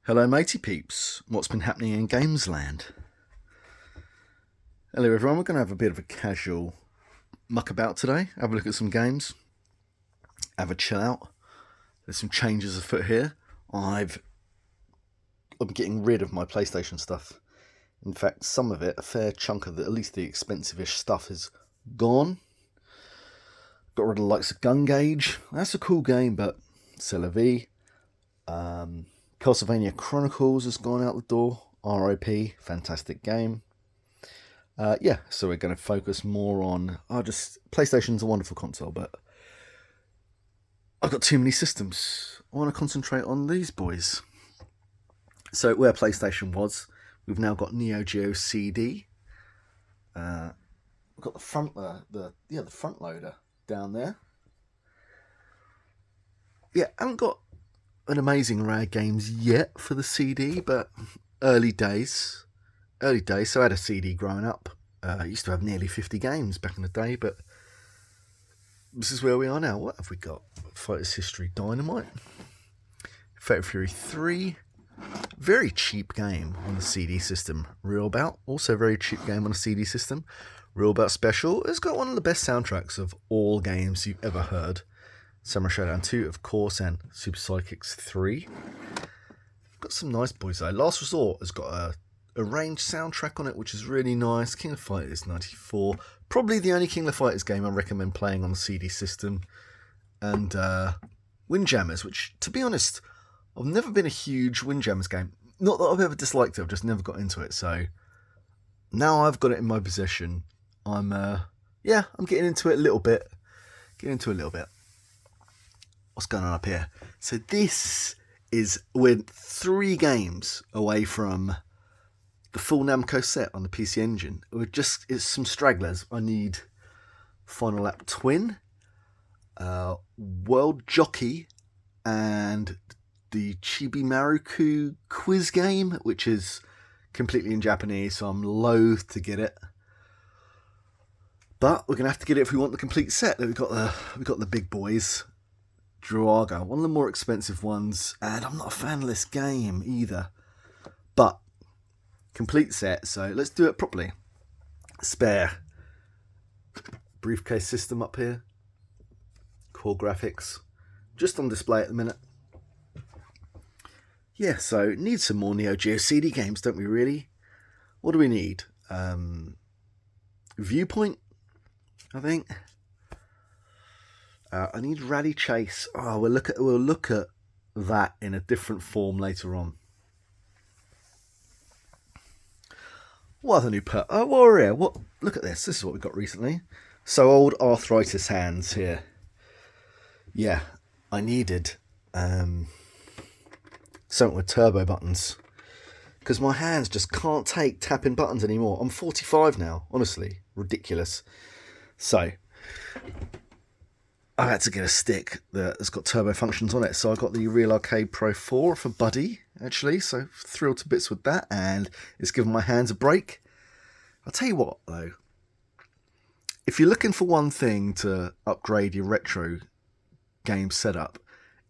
Hello matey peeps, what's been happening in Gamesland? Hello everyone, we're going to have a bit of a casual muck about today, have a look at some games, have a chill out. There's some changes afoot here. I'm getting rid of my PlayStation stuff. In fact, some of it, a fair chunk of it, at least the expensive-ish stuff is gone. Got rid of the likes of Gun Gauge. That's a cool game, but c'est la vie. Castlevania Chronicles has gone out the door. RIP, fantastic game. So we're going to focus more on... PlayStation's a wonderful console, but I've got too many systems. I want to concentrate on these boys. So where PlayStation was, we've now got Neo Geo CD. We've got the front loader down there. Yeah, I haven't got an amazing array of games yet for the CD, but early days. So I had a CD growing up. I used to have nearly 50 games back in the day, but this is where we are now. What have we got? Fighters History Dynamite. Fatal Fury 3. Very cheap game on the CD system. Real Bout. Also very cheap game on the CD system. Real Bout Special has got one of the best soundtracks of all games you've ever heard. Samurai Showdown 2, of course, and Super Psychics 3. Got some nice boys though. Last Resort has got a arranged soundtrack on it, which is really nice. King of Fighters 94. Probably the only King of Fighters game I recommend playing on the CD system. And Windjammers, which, to be honest, I've never been a huge Windjammers game. Not that I've ever disliked it, I've just never got into it. So now I've got it in my possession. I'm getting into it a little bit. What's going on up here? So we're 3 games away from the full Namco set on the PC Engine. It's some stragglers. I need Final Lap Twin, World Jockey, and the Chibi Maruku quiz game, which is completely in Japanese, so I'm loath to get it. But we're gonna have to get it if we want the complete set. We've got the big boys. Draga, one of the more expensive ones, and I'm not a fan of this game either. But complete set, so let's do it properly. Spare briefcase system up here. Core graphics, just on display at the minute. Yeah, so need some more Neo Geo CD games, don't we really? What do we need? Viewpoint, I think. I need Rally Chase. We'll look at that in a different form later on. What other new Warrior? What? Look at this. This is what we got recently. So old arthritis hands here. Yeah, I needed something with turbo buttons because my hands just can't take tapping buttons anymore. I'm 45 now. Honestly, ridiculous. So I had to get a stick that's got turbo functions on it. So I got the Real Arcade Pro 4 for Buddy, actually. So thrilled to bits with that. And it's given my hands a break. I'll tell you what, though. If you're looking for one thing to upgrade your retro game setup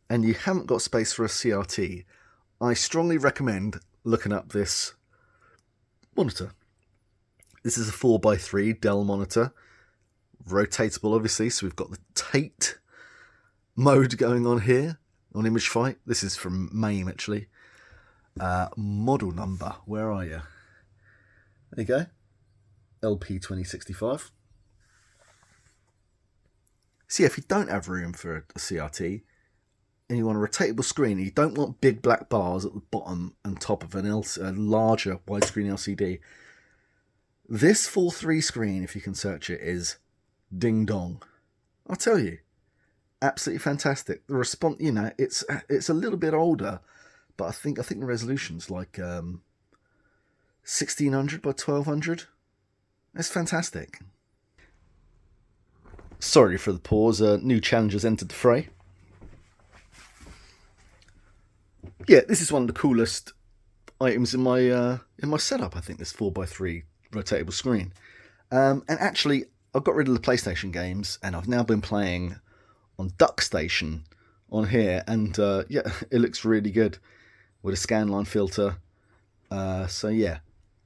and you haven't got space for a CRT, I strongly recommend looking up this monitor. This is a 4x3 Dell monitor. Rotatable, obviously, so we've got the Tate mode going on here on Image Fight. This is from MAME, actually. Model number, where are you? There you go. LP2065. So yeah, if you don't have room for a CRT and you want a rotatable screen, and you don't want big black bars at the bottom and top of a larger widescreen LCD, this 4.3 screen, if you can search it, is ding dong. I'll tell you, absolutely fantastic. The response, it's a little bit older, but I think the resolution's like 1600 by 1200. It's fantastic. Sorry for the pause. New challengers entered the fray. Yeah, this is one of the coolest items in my setup. I think this 4x3 rotatable screen. And actually, I've got rid of the PlayStation games, and I've now been playing on DuckStation on here, and it looks really good. with a scanline filter. So yeah,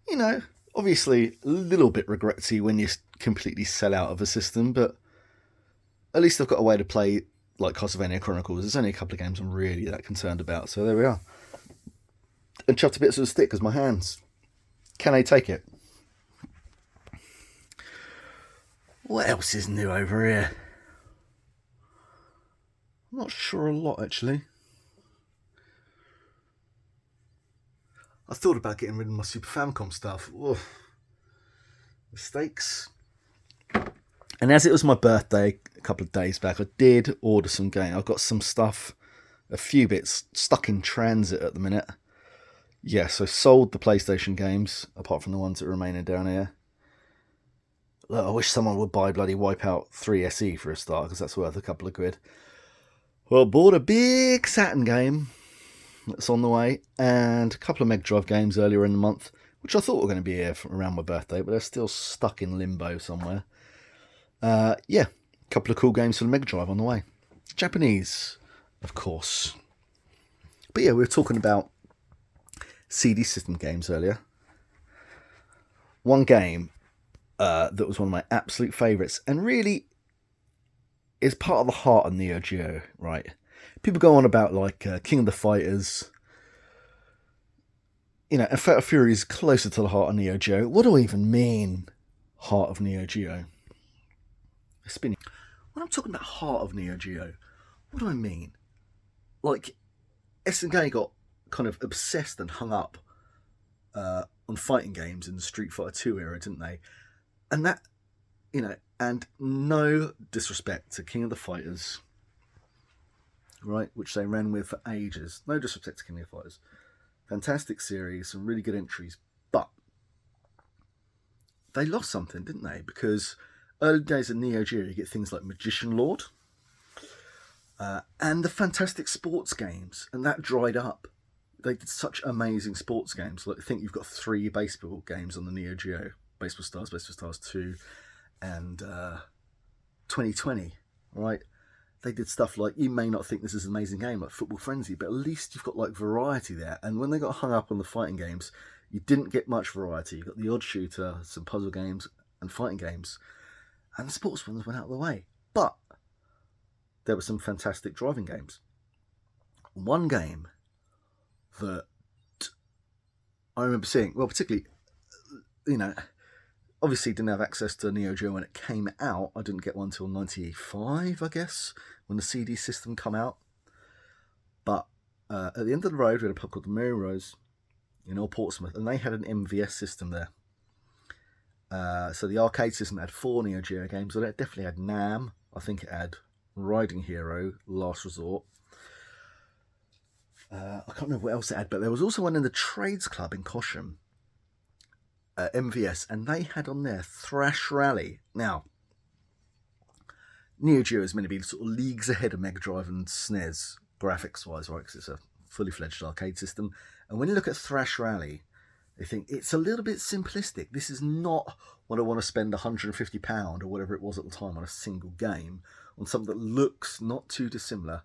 you know, obviously a little bit regretty when you completely sell out of a system, but at least I've got a way to play like Castlevania Chronicles. There's only a couple of games I'm really that concerned about, so there we are. And chopped to bits of the stick because my hands, can they take it? What else is new over here? I'm not sure a lot, actually. I thought about getting rid of my Super Famicom stuff. Oof. Mistakes. And as it was my birthday a couple of days back, I did order some games. I've got some stuff, a few bits stuck in transit at the minute. Yeah, so sold the PlayStation games, apart from the ones that remain down here. Look, I wish someone would buy bloody Wipeout 3 SE for a start, because that's worth a couple of quid. Well, bought a big Saturn game that's on the way, and a couple of Mega Drive games earlier in the month, which I thought were going to be here around my birthday, but they're still stuck in limbo somewhere. Yeah, a couple of cool games for the Mega Drive on the way. Japanese, of course. But yeah, we were talking about CD system games earlier. One game that was one of my absolute favourites, and really is part of the heart of Neo Geo, right? People go on about like King of the Fighters, you know, and Fatal Fury is closer to the heart of Neo Geo. What do I even mean, heart of Neo Geo? Spinning. When I'm talking about heart of Neo Geo, what do I mean? Like, SNK got kind of obsessed and hung up on fighting games in the Street Fighter 2 era, didn't they? And that, you know, and no disrespect to King of the Fighters, right, which they ran with for ages. No disrespect to King of the Fighters. Fantastic series, some really good entries, but they lost something, didn't they? Because early days of Neo Geo, you get things like Magician Lord and the fantastic sports games, and that dried up. They did such amazing sports games. Like, I think you've got 3 baseball games on the Neo Geo: Baseball Stars 2, and 2020. Right? They did stuff like, you may not think this is an amazing game, like Football Frenzy, but at least you've got like variety there. And when they got hung up on the fighting games, you didn't get much variety. You got the odd shooter, some puzzle games, and fighting games, and the sports ones went out of the way. But there were some fantastic driving games. One game that I remember seeing, well, particularly, you know, obviously didn't have access to Neo Geo when it came out. I didn't get one until 95, I guess, when the CD system come out. But at the end of the road, we had a pub called the Mary Rose in Old Portsmouth, and they had an MVS system there. So the arcade system had 4 Neo Geo games. So it definitely had Nam. I think it had Riding Hero, Last Resort. I can't remember what else it had, but there was also one in the Trades Club in Cosham, MVS, and they had on there Thrash Rally. Now, Neo Geo is meant to be sort of leagues ahead of Mega Drive and SNES, graphics-wise, right, because it's a fully fledged arcade system. And when you look at Thrash Rally, they think it's a little bit simplistic. This is not what I want to spend £150 or whatever it was at the time on a single game, on something that looks not too dissimilar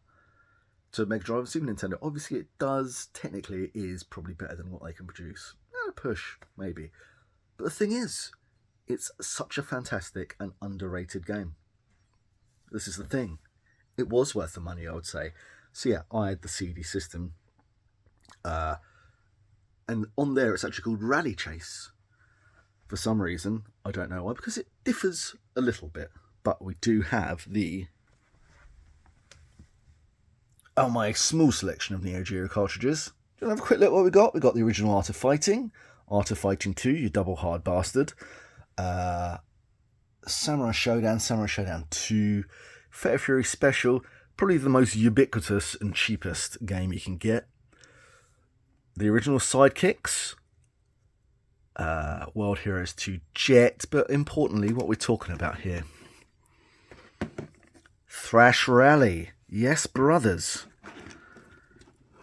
to Mega Drive and Super Nintendo. Obviously, it does. Technically, it is probably better than what they can produce. A push, maybe. But the thing is, it's such a fantastic and underrated game. This is the thing. It was worth the money, I would say. So yeah, I had the CD system. And on there, it's actually called Rally Chase. For some reason, I don't know why, because it differs a little bit. But we do have my small selection of Neo Geo cartridges. Do you want to have a quick look at what we got? We got the original Art of Fighting 2, you double hard bastard. Samurai Showdown 2, Fatal Fury Special, probably the most ubiquitous and cheapest game you can get. The original Sidekicks, World Heroes 2 Jet, but importantly, what we're talking about here, Thrash Rally. Yes, brothers.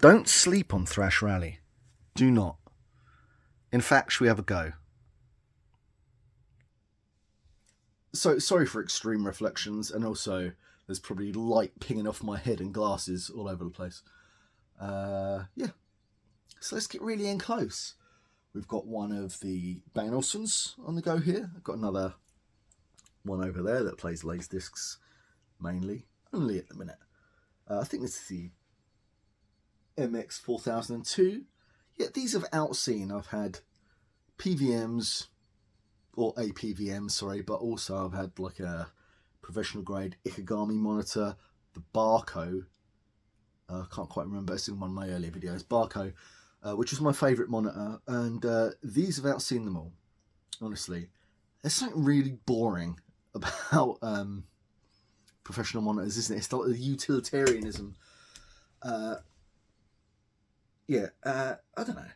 Don't sleep on Thrash Rally. Do not. In fact, should we have a go? So, sorry for extreme reflections, and also there's probably light pinging off my head and glasses all over the place. Yeah. So let's get really in close. We've got one of the Bang & Olufsen's on the go here. I've got another one over there that plays Laserdiscs mainly, only at the minute. I think this is the MX 4002. Yeah, these have outseen. I've had PVMs, or a PVM, sorry, but also I've had like a professional grade Ikegami monitor, the Barco. I can't quite remember, it's in one of my earlier videos, Barco, which was my favourite monitor, and these have outseen them all, honestly. There's something really boring about professional monitors, isn't it? It's like the utilitarianism. I don't know.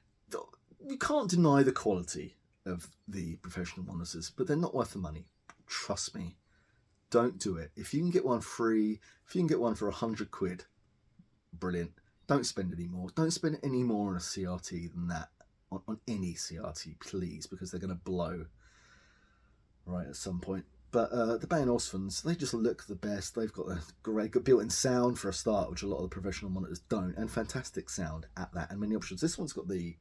You can't deny the quality of the professional monitors, but they're not worth the money. Trust me. Don't do it. If you can get one free, if you can get one for £100, brilliant. Don't spend any more. Don't spend any more on a CRT than that. On any CRT, please, because they're going to blow right at some point. But the Bang & Olufsen's, they just look the best. They've got a great built-in sound for a start, which a lot of the professional monitors don't, and fantastic sound at that, and many options. This one's got the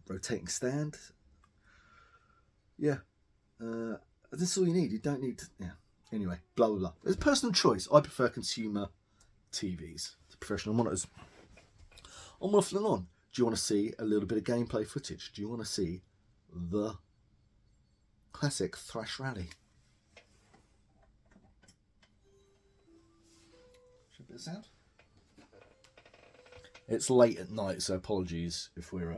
rotating stand. Yeah. This is all you need. You don't need to... Yeah. Anyway, blah, blah, blah. It's personal choice. I prefer consumer TVs to professional monitors. I'm waffling on. Do you want to see a little bit of gameplay footage? Do you want to see the classic Thrash Rally? Should a bit of sound? It's late at night, so apologies if we're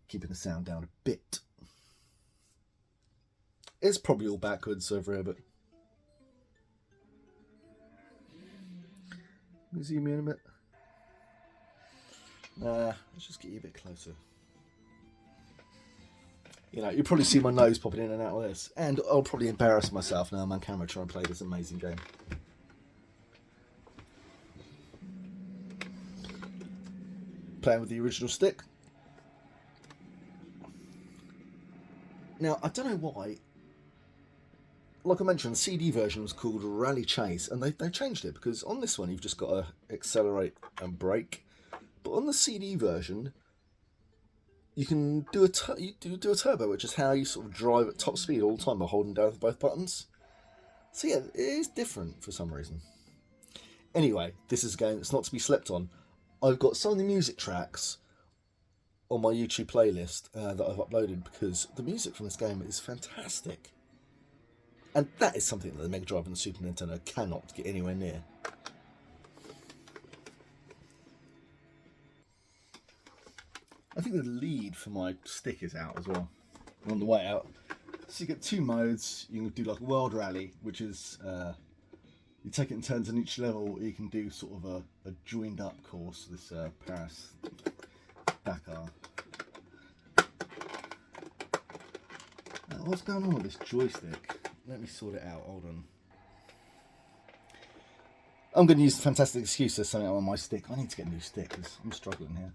keeping the sound down a bit. It's probably all backwards over here, but... Let me zoom in a bit. Let's just get you a bit closer. You know, you'll probably see my nose popping in and out of this. And I'll probably embarrass myself now I'm on camera trying to play this amazing game. Playing with the original stick. Now, I don't know why. Like I mentioned, the CD version was called Rally Chase, and they changed it, because on this one you've just got to accelerate and brake. But on the CD version, you can do a turbo, which is how you sort of drive at top speed all the time by holding down both buttons. So yeah, it is different for some reason. Anyway, this is a game that's not to be slept on. I've got some of the music tracks on my YouTube playlist that I've uploaded, because the music from this game is fantastic. And that is something that the Mega Drive and the Super Nintendo cannot get anywhere near. I think the lead for my stick is out as well. On the way out. So you get two modes. You can do like World Rally, which is you take it in turns on each level. You can do sort of a joined up course, this Paris Dakar. What's going on with this joystick? Let me sort it out, hold on. I'm going to use the fantastic excuse there's something on my stick. I need to get a new stick because I'm struggling here.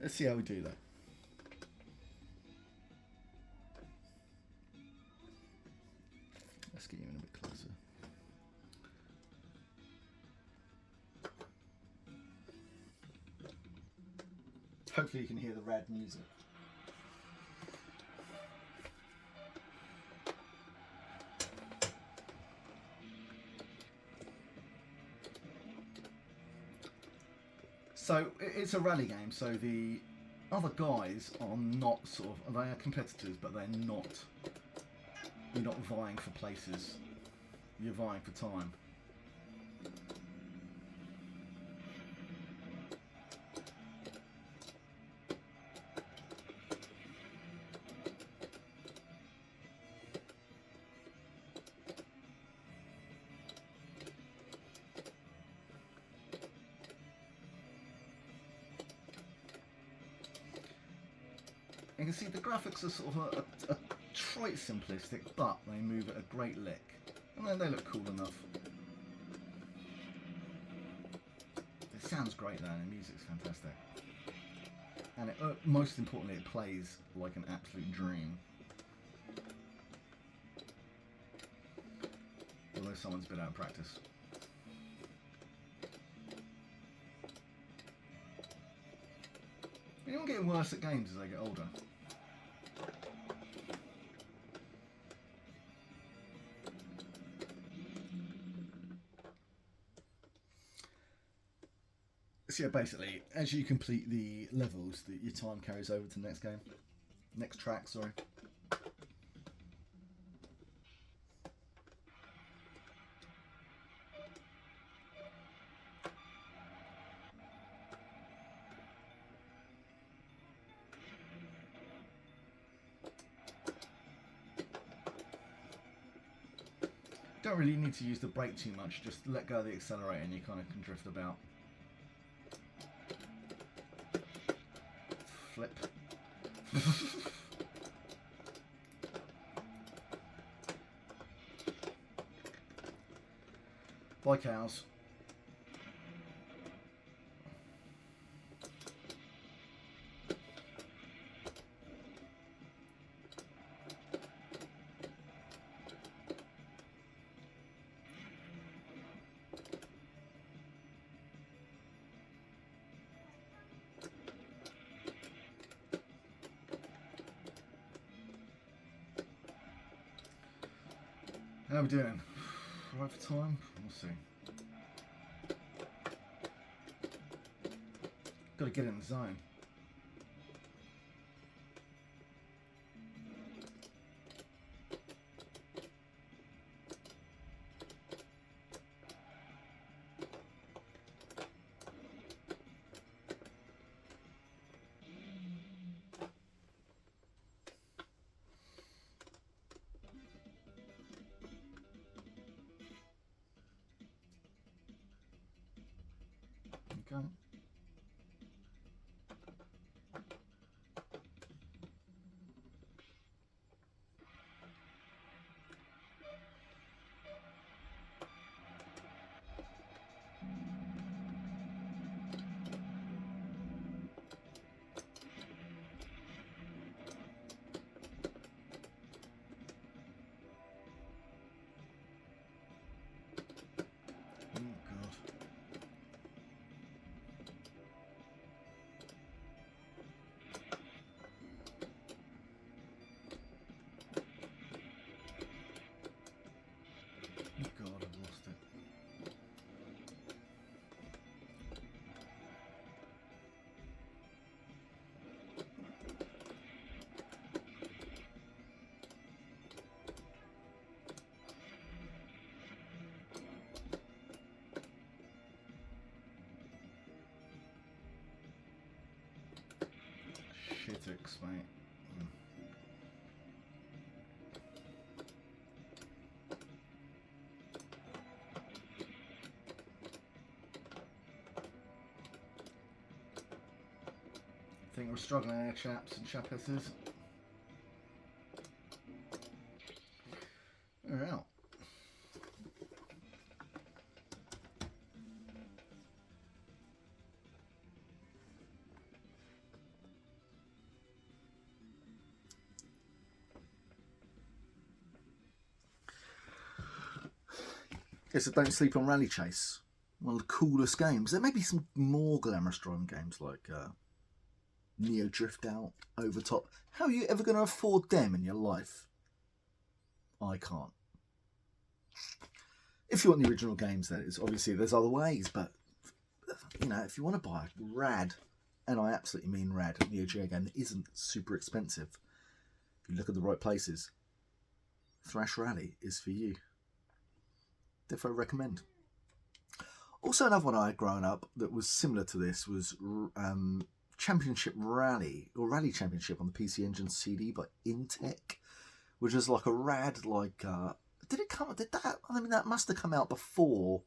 Let's see how we do that. Let's get you in a bit closer. Hopefully you can hear the rad music. So it's a rally game, so the other guys are not sort of, they are competitors, but they're not, you're not vying for places, you're vying for time. You can see the graphics are sort of a trite simplistic, but they move at a great lick. And then they look cool enough. It sounds great though, and the music's fantastic. And it, most importantly, it plays like an absolute dream. Although someone's been out of practice. Anyone getting worse at games as they get older? So yeah, basically, as you complete the levels, your time carries over to the next game. Next track, sorry. Don't really need to use the brake too much, just let go of the accelerator and you kind of can drift about. Flip. Bye cows. How are we doing? Right for time? We'll see. Got to get in the zone. Okay. Shitix, mate. I think we're struggling here, chaps and chapesses. We're out. Yes, so Don't Sleep on Rally Chase. One of the coolest games. There may be some more glamorous driving games like Neo Drift Out, Overtop. How are you ever going to afford them in your life? I can't. If you want the original games, that is. Obviously, there's other ways, but you know, if you want to buy a rad, and I absolutely mean rad, Neo Geo game that isn't super expensive, if you look at the right places, Thrash Rally is for you. Definitely recommend. Also, another one I had growing up that was similar to this was Championship Rally, or Rally Championship on the PC Engine CD by Intech, which is like a rad, like, did that, I mean, that must have come out before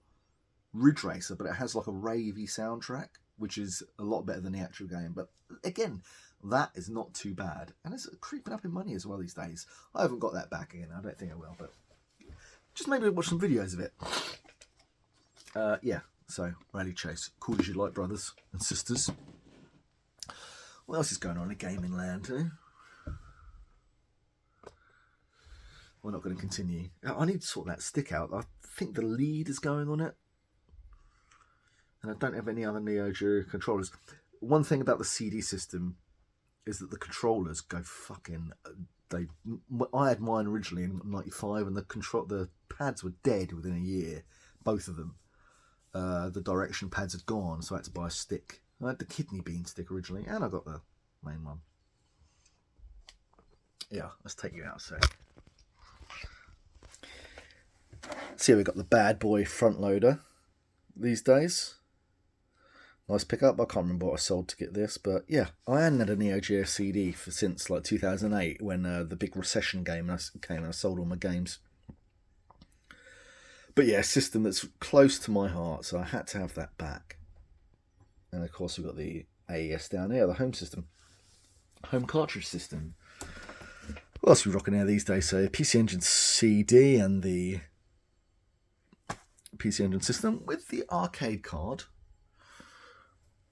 Ridge Racer, but it has like a ravey soundtrack, which is a lot better than the actual game. But again, that is not too bad, and it's creeping up in money as well these days. I haven't got that back again, I don't think I will, but just maybe watch some videos of it. Yeah, so Rally Chase, cool as you like, brothers and sisters. What else is going on in gaming land, eh? We're not going to continue. I need to sort that stick out. I think the lead is going on it. And I don't have any other Neo Geo controllers. one thing about the CD system is that the controllers go fucking. I had mine originally in '95, and the pads were dead within a year, both of them. The direction pads had gone, so I had to buy a stick. I had the kidney bean stick originally, and I got the main one. Yeah, let's take you out a sec. See, we've got the bad boy front loader these days. Nice pickup. I can't remember what I sold to get this, but yeah, I hadn't had a Neo Geo CD since like 2008 when the big recession game came and I sold all my games. But yeah, a system that's close to my heart, so I had to have that back. And of course, we've got the AES down here, the home system, home cartridge system. What else are we rocking here these days? So PC Engine CD and the PC Engine system with the arcade card.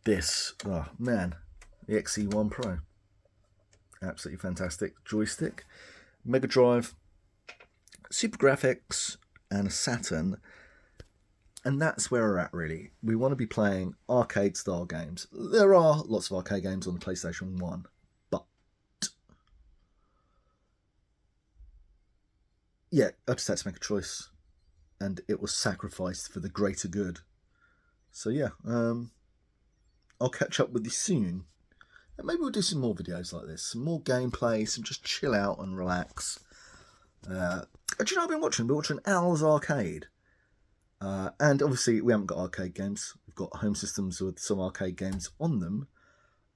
This, oh man, the XE1 Pro. Absolutely fantastic. Joystick, Mega Drive, Super Graphics, and a Saturn. And that's where we're at, really. We want to be playing arcade-style games. There are lots of arcade games on the PlayStation 1, but yeah, I just had to make a choice, and it was sacrificed for the greater good. So yeah, I'll catch up with you soon. And maybe we'll do some more videos like this. Some more gameplay, some just chill out and relax. Do you know what I've been watching? I've been watching Al's Arcade. And obviously we haven't got arcade games. We've got home systems with some arcade games on them.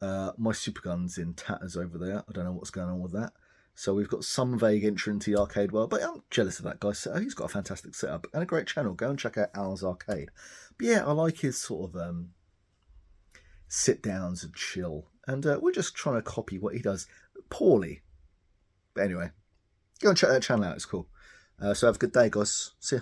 My Supergun's in tatters over there. I don't know what's going on with that. So we've got some vague entry into the arcade world, but I'm jealous of that guy. So he's got a fantastic setup and a great channel. Go and check out Al's Arcade. But yeah, I like his sort of sit downs and chill. And we're just trying to copy what he does poorly. But anyway, go and check that channel out. It's cool. So have a good day, guys. See ya.